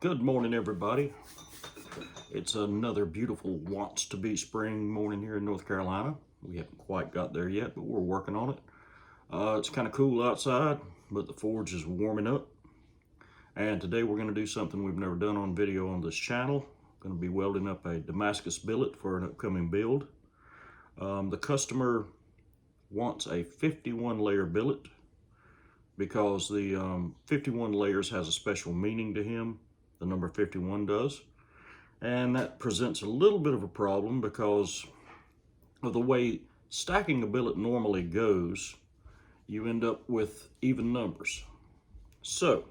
Good morning, everybody. It's another beautiful wants to be spring morning here in North Carolina. We haven't quite got there yet, but we're working on it. It's kind of cool outside, but the forge is warming up. And today we're going to do something we've never done on video on this channel. Going to be welding up a Damascus billet for an upcoming build. The customer wants a 51 layer billet because the 51 layers has a special meaning to him. The number 51 does. And that presents a little bit of a problem because of the way stacking a billet normally goes. You end up with even numbers. So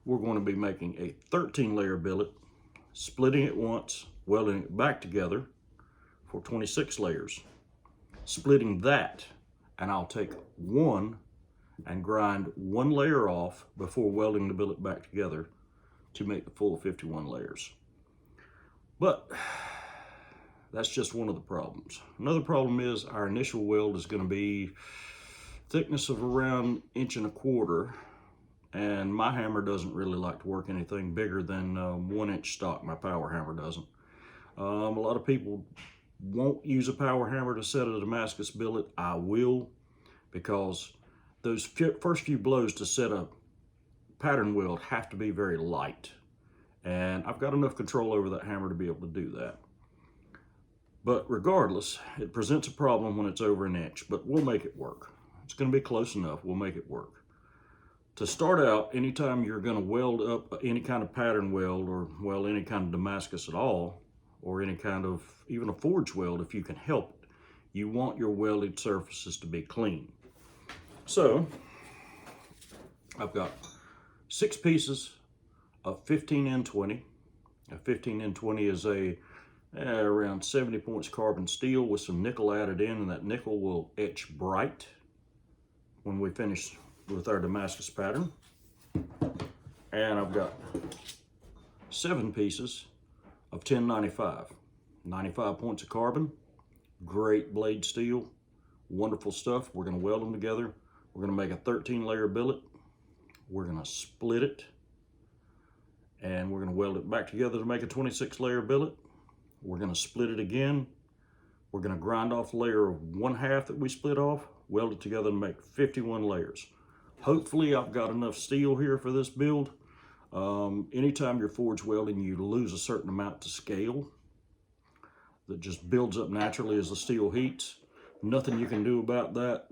we're going to be making a 13 layer billet, splitting it once, welding it back together for 26 layers. Splitting that, and I'll take one and grind one layer off before welding the billet back together to make the full 51 layers. But that's just one of the problems. Another problem is our initial weld is going to be thickness of around 1.25 inches, and my hammer doesn't really like to work anything bigger than 1 inch stock. My power hammer doesn't. A lot of people won't use a power hammer to set a Damascus billet. I will, because those first few blows to set a pattern weld have to be very light, and I've got enough control over that hammer to be able to do that. But regardless, it presents a problem when it's over 1 inch, but we'll make it work. It's going to be close enough. We'll make it work. To start out, anytime you're going to weld up any kind of pattern weld, or weld any kind of Damascus at all, or any kind of even a forge weld, if you can help it, you want your welded surfaces to be clean. So I've got 6 pieces of 15N20. A 15N20 is around 70 points carbon steel with some nickel added in, and that nickel will etch bright when we finish with our Damascus pattern. And I've got 7 pieces of 1095. 95 points of carbon, great blade steel, wonderful stuff. We're going to weld them together. We're going to make a 13 layer billet. We're going to split it, and we're going to weld it back together to make a 26 layer billet. We're going to split it again. We're going to grind off the layer of 1/2 that we split off, weld it together to make 51 layers. Hopefully I've got enough steel here for this build. Anytime you're forge welding, you lose a certain amount to scale that just builds up naturally as the steel heats. Nothing you can do about that.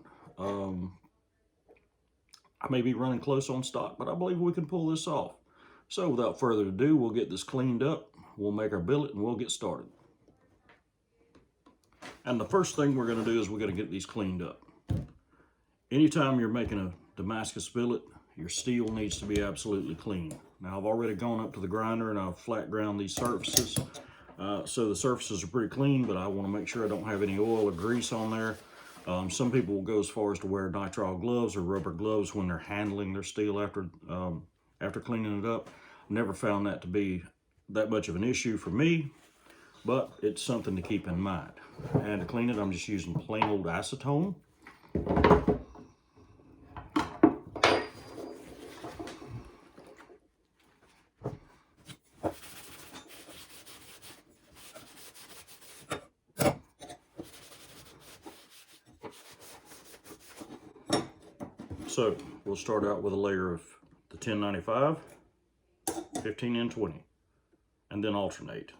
I may be running close on stock, but I believe we can pull this off. So without further ado, we'll get this cleaned up, we'll make our billet, and we'll get started. And the first thing we're going to do is we're going to get these cleaned up. Anytime you're making a Damascus billet, your steel needs to be absolutely clean. Now I've already gone up to the grinder and I've flat ground these surfaces. So the surfaces are pretty clean, but I want to make sure I don't have any oil or grease on there. Some people will go as far as to wear nitrile gloves or rubber gloves when they're handling their steel after cleaning it up. Never found that to be that much of an issue for me, but it's something to keep in mind. And to clean it, I'm just using plain old acetone. So we'll start out with a layer of the 1095, 15N20, and then alternate.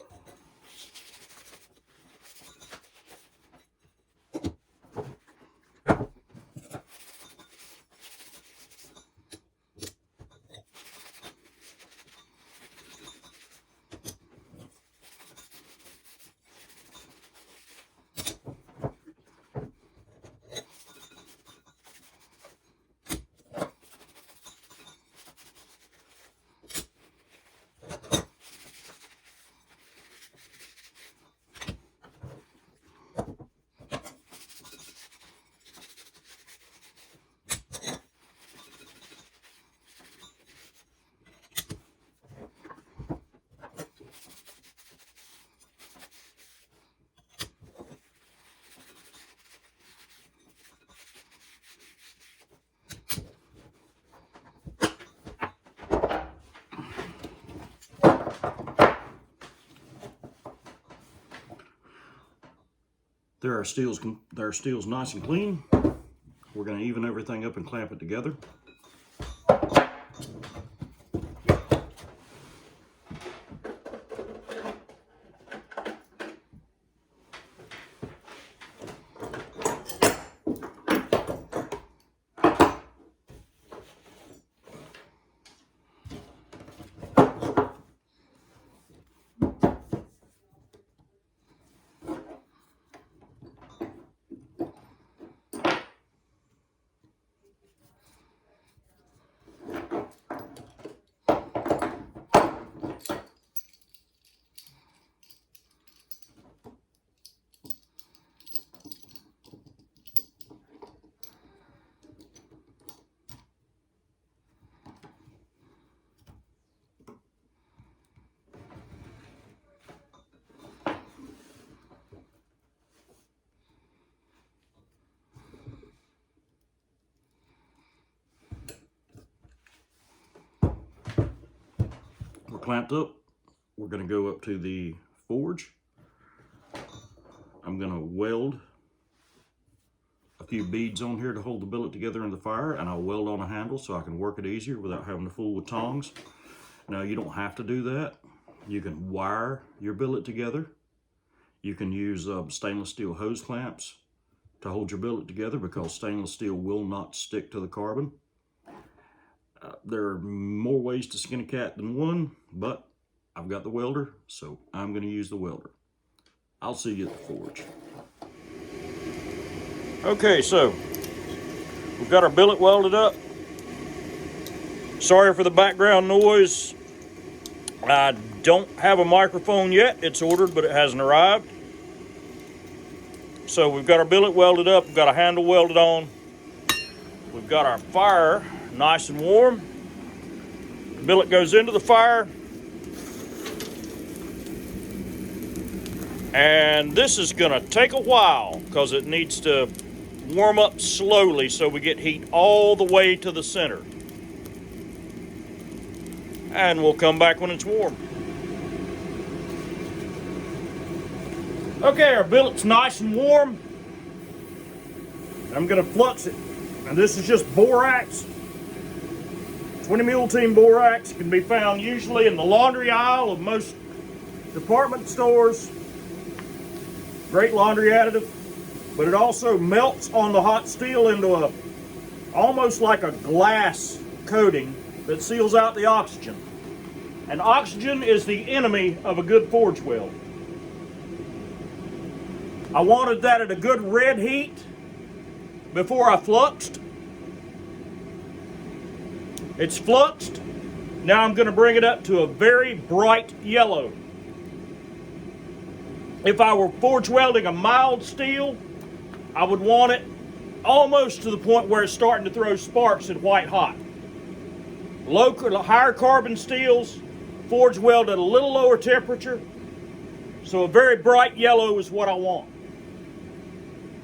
There are steels nice and clean. We're going to even everything up and clamp it together. We're clamped up. We're going to go up to the forge. I'm going to weld a few beads on here to hold the billet together in the fire, and I'll weld on a handle so I can work it easier without having to fool with tongs. Now, you don't have to do that. You can wire your billet together. You can use stainless steel hose clamps to hold your billet together because stainless steel will not stick to the carbon. There are more ways to skin a cat than one, but I've got the welder, so I'm going to use the welder. I'll see you at the forge. Okay, so we've got our billet welded up. Sorry for the background noise. I don't have a microphone yet. It's ordered, but it hasn't arrived. So we've got our billet welded up. We've got a handle welded on. We've got our fire nice and warm. The billet goes into the fire. And this is gonna take a while because it needs to warm up slowly so we get heat all the way to the center. And we'll come back when it's warm. Okay, our billet's nice and warm. I'm gonna flux it. And this is just borax. 20 mule team borax can be found usually in the laundry aisle of most department stores. Great laundry additive, but it also melts on the hot steel into almost like a glass coating that seals out the oxygen. And oxygen is the enemy of a good forge weld. I wanted that at a good red heat before I fluxed. It's fluxed. Now I'm going to bring it up to a very bright yellow. If I were forge welding a mild steel, I would want it almost to the point where it's starting to throw sparks at white hot. Higher carbon steels, forge weld at a little lower temperature, so a very bright yellow is what I want.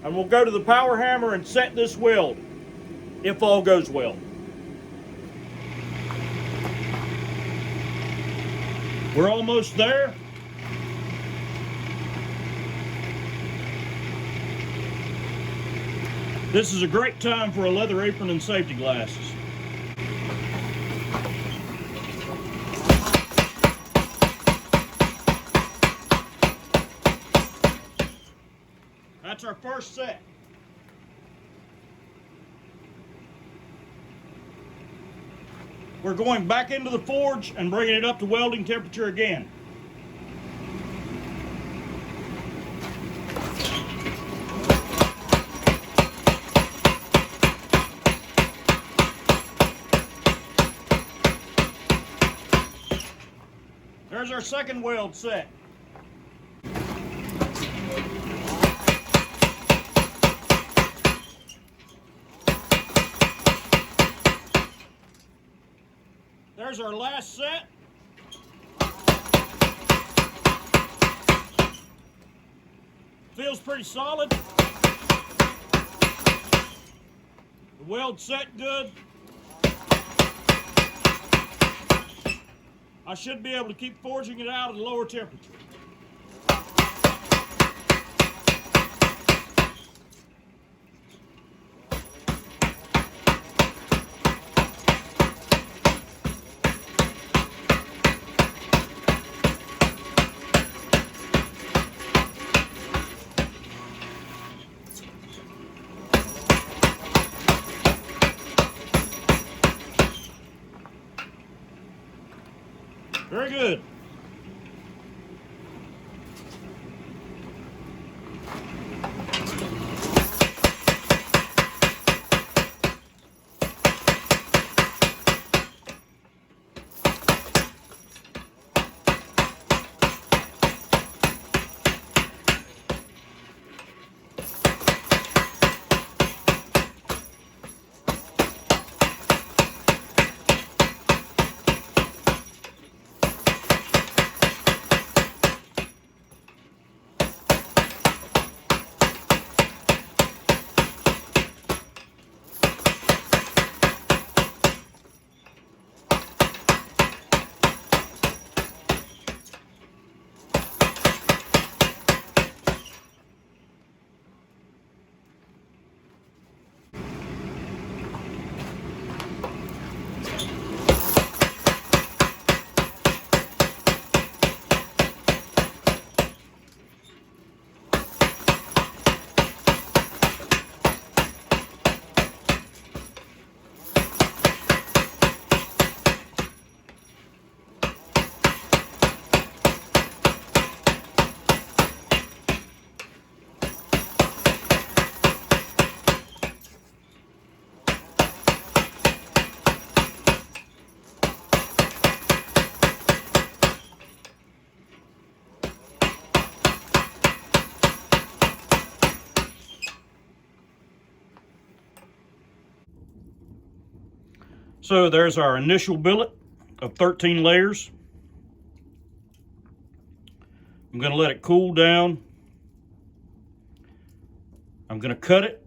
And we'll go to the power hammer and set this weld, if all goes well. We're almost there. This is a great time for a leather apron and safety glasses. That's our first set. We're going back into the forge and bringing it up to welding temperature again. There's our second weld set. There's our last set. Feels pretty solid. The weld set good. I should be able to keep forging it out at a lower temperature. Very good. So there's our initial billet of 13 layers. I'm going to let it cool down. I'm going to cut it,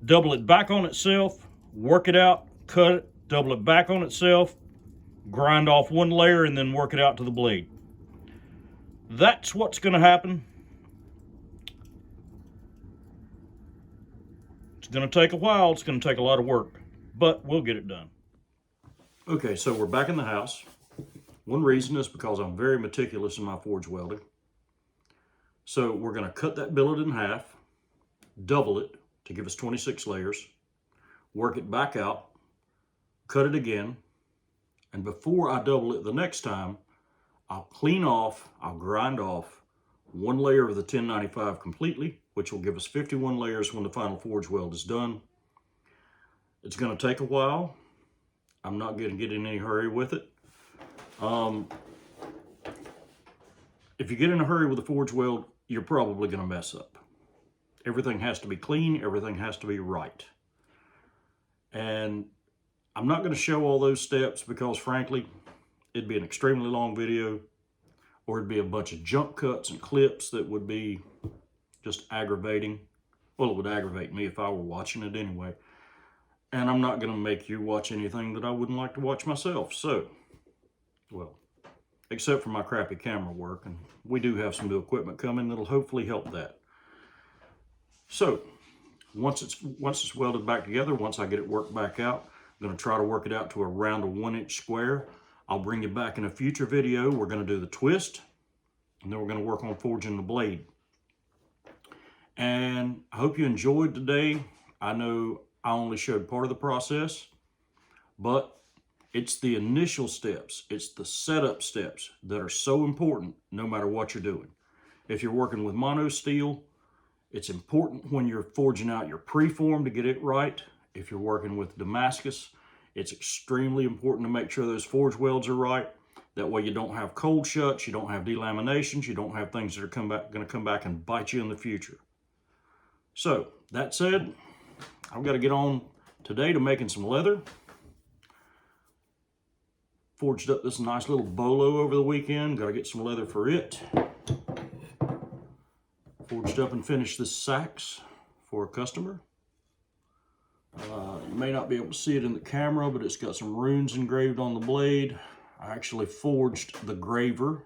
double it back on itself, work it out, cut it, double it back on itself, grind off one layer, and then work it out to the blade. That's what's going to happen. It's going to take a while. It's going to take a lot of work, but we'll get it done. Okay, so we're back in the house. One reason is because I'm very meticulous in my forge welding. So we're going to cut that billet in half, double it to give us 26 layers, work it back out, cut it again, and before I double it the next time, I'll grind off one layer of the 1095 completely, which will give us 51 layers when the final forge weld is done. It's going to take a while. I'm not going to get in any hurry with it. If you get in a hurry with a forge weld, you're probably going to mess up. Everything has to be clean. Everything has to be right. And I'm not going to show all those steps because, frankly, it'd be an extremely long video, or it'd be a bunch of jump cuts and clips that would be just aggravating. Well, it would aggravate me if I were watching it anyway. And I'm not going to make you watch anything that I wouldn't like to watch myself. So, well, except for my crappy camera work, and we do have some new equipment coming that'll hopefully help that. So, once it's welded back together, once I get it worked back out, I'm going to try to work it out to around a 1-inch square. I'll bring you back in a future video. We're going to do the twist, and then we're going to work on forging the blade. And I hope you enjoyed today. I know I only showed part of the process, but it's the initial steps, it's the setup steps that are so important no matter what you're doing. If you're working with mono steel, it's important when you're forging out your preform to get it right. If you're working with Damascus, it's extremely important to make sure those forge welds are right. That way you don't have cold shuts, you don't have delaminations, you don't have things that are going to come back and bite you in the future. So, that said, I've got to get on today to making some leather. Forged up this nice little bolo over the weekend. Got to get some leather for it. Forged up and finished this sax for a customer. You may not be able to see it in the camera, but it's got some runes engraved on the blade. I actually forged the graver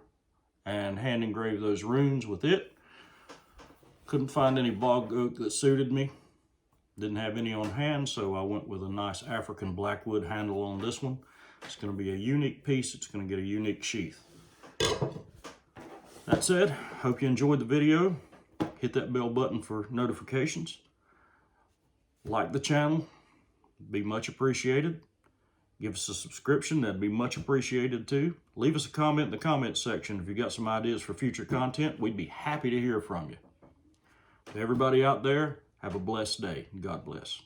and hand engraved those runes with it. Couldn't find any bog oak that suited me. Didn't have any on hand, so I went with a nice African blackwood handle on this one. It's going to be a unique piece. It's going to get a unique sheath. That said, hope you enjoyed the video. Hit that bell button for notifications. Like the channel, be much appreciated. Give us a subscription. That'd be much appreciated too. Leave us a comment in the comments section if you got some ideas for future content. We'd be happy to hear from you. To everybody out there, have a blessed day. God bless.